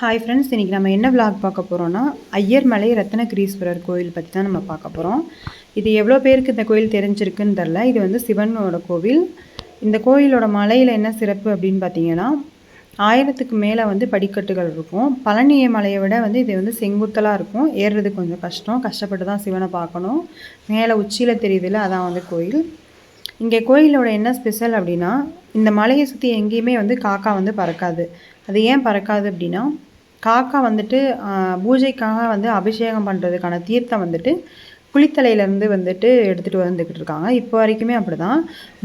Hi friends, இன்றைக்கி நம்ம என்ன விளாக் பார்க்க போகிறோன்னா ஐயர்மலை ரத்னகிரீஸ்வரர் கோயில் பற்றி தான் நம்ம பார்க்க போகிறோம். இது எவ்வளோ பேருக்கு இந்த கோயில் தெரிஞ்சிருக்குன்னு தெரில. இது வந்து சிவனோட கோவில். இந்த கோயிலோட மலையில் என்ன சிறப்பு அப்படின்னு பார்த்தீங்கன்னா, 1000க்கு மேலே வந்து படிக்கட்டுகள் இருக்கும். பழனி மலையை விட வந்து இது வந்து செங்குத்தலாக இருக்கும். ஏறுறது கொஞ்சம் கஷ்டப்பட்டு தான் சிவனை பார்க்கணும். மேலே உச்சியில் தெரியுதுல, அதான் வந்து கோயில். இங்கே கோயிலோட என்ன ஸ்பெஷல் அப்படின்னா, இந்த மலையை சுற்றி எங்கேயுமே வந்து காக்கா வந்து பறக்காது. அது ஏன் பறக்காது அப்படின்னா, காக்கா வந்துட்டு பூஜைக்காக வந்து அபிஷேகம் பண்ணுறதுக்கான தீர்த்தம் வந்துட்டு குளித்தலையிலேருந்து வந்துட்டு எடுத்துகிட்டு வந்துக்கிட்டு இருக்காங்க. இப்போ வரைக்குமே அப்படி தான்.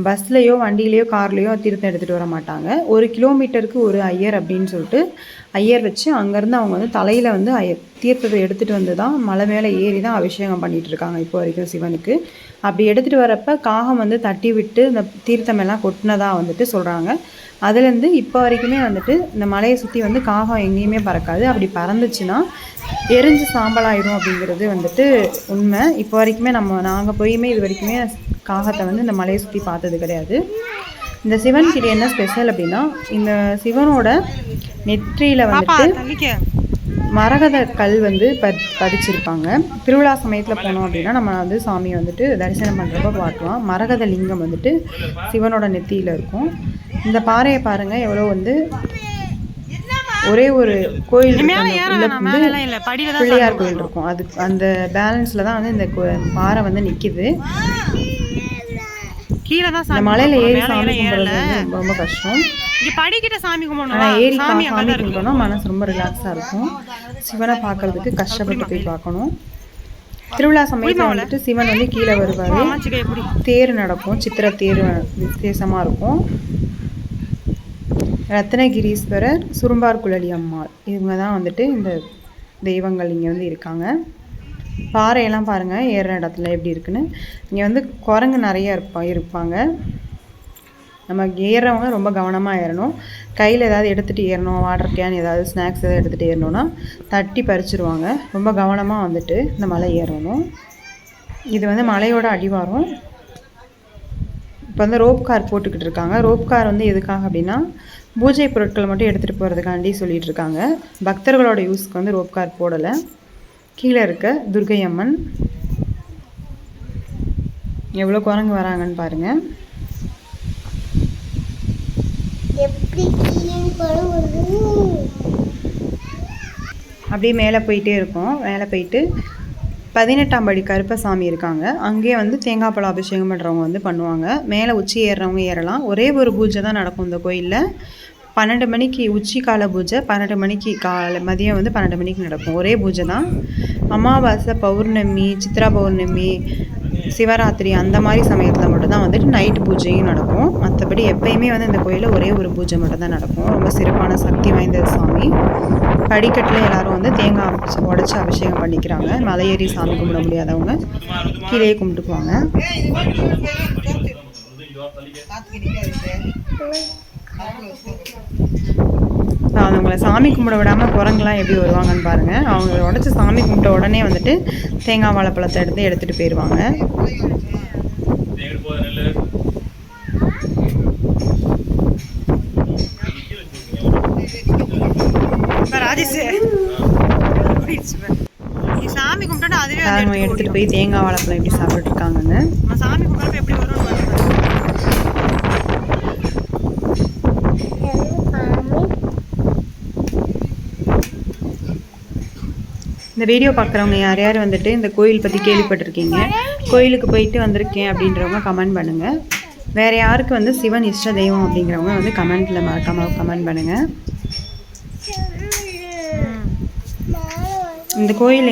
பஸ்லேயோ வண்டியிலையோ கார்லேயோ தீர்த்தம் எடுத்துகிட்டு வர மாட்டாங்க. 1 கிலோமீட்டருக்கு ஒரு ஐயர் அப்படின்னு சொல்லிட்டு ஐயர் வச்சு அங்கேருந்து அவங்க வந்து தலையில் வந்து தீர்த்தத்தை எடுத்துகிட்டு வந்து தான் மலை மேலே ஏறி தான் அபிஷேகம் பண்ணிகிட்டு இருக்காங்க இப்போ வரைக்கும் சிவனுக்கு. அப்படி எடுத்துகிட்டு வரப்போ காகம் வந்து தட்டி விட்டு இந்த தீர்த்தமெல்லாம் கொட்டினதாக வந்துட்டு சொல்கிறாங்க. அதுலேருந்து இப்போ வரைக்குமே வந்துட்டு இந்த மலையை சுற்றி வந்து காகம் எங்கேயுமே பறக்காது. அப்படி பறந்துச்சுன்னா எரிஞ்சு சாம்பலாயிடும் அப்படிங்கிறது வந்துட்டு உண்மை. இப்போ வரைக்குமே நாங்கள் போயுமே இது வரைக்குமே காகத்தை வந்து இந்த மலையை சுற்றி பார்த்தது கிடையாது. இந்த சிவன் கிட்ட என்ன ஸ்பெஷல் அப்படின்னா, இந்த சிவனோட நெற்றியில் வந்துட்டு மரகத கல் வந்து பதிச்சிருப்பாங்க. திருவிழா சமயத்தில் போனோம் அப்படின்னா நம்ம வந்து சாமியை வந்துட்டு தரிசனம் பண்ணுறப்ப பார்க்கலாம். மரகத லிங்கம் வந்துட்டு சிவனோட நெத்தியில் இருக்கும். இந்த பாறையை பாருங்கள், எவ்வளோ வந்து ஒரே ஒரு கோயில் பிள்ளையார் கோயில் இருக்கும். அது அந்த பேலன்ஸில் தான் வந்து இந்த பாறை வந்து நிற்கிது. கீழே தான் இந்த மலையில் ஏறி சாமி கும்பிட்றது ரொம்ப கஷ்டம். ஆனால் ஏறி சாமி கும்பிட்டோம்னா மனசு ரொம்ப ரிலாக்ஸாக இருக்கும். சிவனை பார்க்கறதுக்கு கஷ்டப்பட்டு போய் பார்க்கணும். திருவிழா சமயத்தில் வந்துட்டு சிவன் வந்து கீழே வருவார். தேர் நடக்கும், சித்திரை தேர் விசேஷமாக இருக்கும். ரத்னகிரீஸ்வரர், சுரும்பார் குழலி அம்மாள், இவங்க தான் வந்துட்டு இந்த தெய்வங்கள் இங்கே வந்து இருக்காங்க. பாறையெல்லாம் பாருங்கள் ஏறுற இடத்துல எப்படி இருக்குன்னு. இங்கே வந்து குரங்கு நிறைய இருப்பாங்க. நம்ம ஏறுறவங்க ரொம்ப கவனமாக ஏறணும். கையில் ஏதாவது எடுத்துகிட்டு ஏறணும், வாட்டர் கேன் ஏதாவது ஸ்நாக்ஸ் எதாவது எடுத்துகிட்டு ஏறணும்னா தட்டி பறிச்சிருவாங்க. ரொம்ப கவனமாக வந்துட்டு இந்த மலை ஏறணும். இது வந்து மலையோட அடிவாரம். இப்போ வந்து ரோப் கார் போட்டுக்கிட்டு இருக்காங்க. ரோப் கார் வந்து எதுக்காக அப்படின்னா, பூஜை பொருட்கள் மட்டும் எடுத்துகிட்டு போகிறதுக்காண்டி சொல்லிகிட்டு இருக்காங்க. பக்தர்களோட யூஸ்க்கு வந்து ரோப் கார் போடலை. கீழே இருக்க துர்கை அம்மன், எவ்வளோ குரங்கு வராங்கன்னு பாருங்கள். அப்படியே மேலே போயிட்டே இருக்கும். மேலே போயிட்டு 18ஆம் படி கருப்பசாமி இருக்காங்க. அங்கேயே வந்து தேங்காய் பழம் அபிஷேகம் பண்ணுறவங்க வந்து பண்ணுவாங்க. மேலே உச்சி ஏறுறவங்க ஏறலாம். ஒரே ஒரு பூஜை தான் நடக்கும் இந்த கோயிலில். 12 மணிக்கு உச்சி கால பூஜை, 12 மணிக்கு மதியம் வந்து 12 மணிக்கு நடக்கும். ஒரே பூஜை தான். அமாவாசை, பௌர்ணமி, சித்ரா பௌர்ணமி, சிவராத்திரி அந்த மாதிரி சமயத்தில் மட்டும்தான் வந்துட்டு நைட்டு பூஜையும் நடக்கும். மற்றபடி எப்பயுமே வந்து இந்த கோயிலில் ஒரே ஒரு பூஜை மட்டும்தான் நடக்கும். ரொம்ப சிறப்பான சக்தி வாய்ந்த சாமி. படிக்கட்டில் எல்லோரும் வந்து தேங்காய் உடச்சி அபிஷேகம் பண்ணிக்கிறாங்க. மலையேறி சாமி கும்பிட முடியாதவங்க கீழே கும்பிட்டுக்குவாங்க. அவங்கள சாமி கும்பிட விடாமல் குரங்குலாம் எப்படி வருவாங்கன்னு பாருங்கள். அவங்க உடச்சி சாமி கும்பிட்ட உடனே வந்துட்டு தேங்காய் வாழைப்பழத்தை எடுத்துகிட்டு போயிடுவாங்க. சாமி கும்பிட்டா அதுவே எடுத்துகிட்டு போய் தேங்காய் வாழைப்பழம் எப்படி சாப்பிட்டு இருக்காங்கன்னு. சாமி கும்பிட்றப்ப எப்படி வரும். இந்த வீடியோ பார்க்குறவங்க யார் யார் வந்துட்டு இந்த கோயில் பற்றி கேள்விப்பட்டிருக்கீங்க, கோயிலுக்கு போயிட்டு வந்திருக்கேன் அப்படின்றவங்க கமெண்ட் பண்ணுங்கள். வேறு யாருக்கு வந்து சிவன் இஷ்ட தெய்வம் அப்படிங்கிறவங்க வந்து கமெண்ட்டில் மறக்காமல் கமெண்ட் பண்ணுங்கள். இந்த கோயில்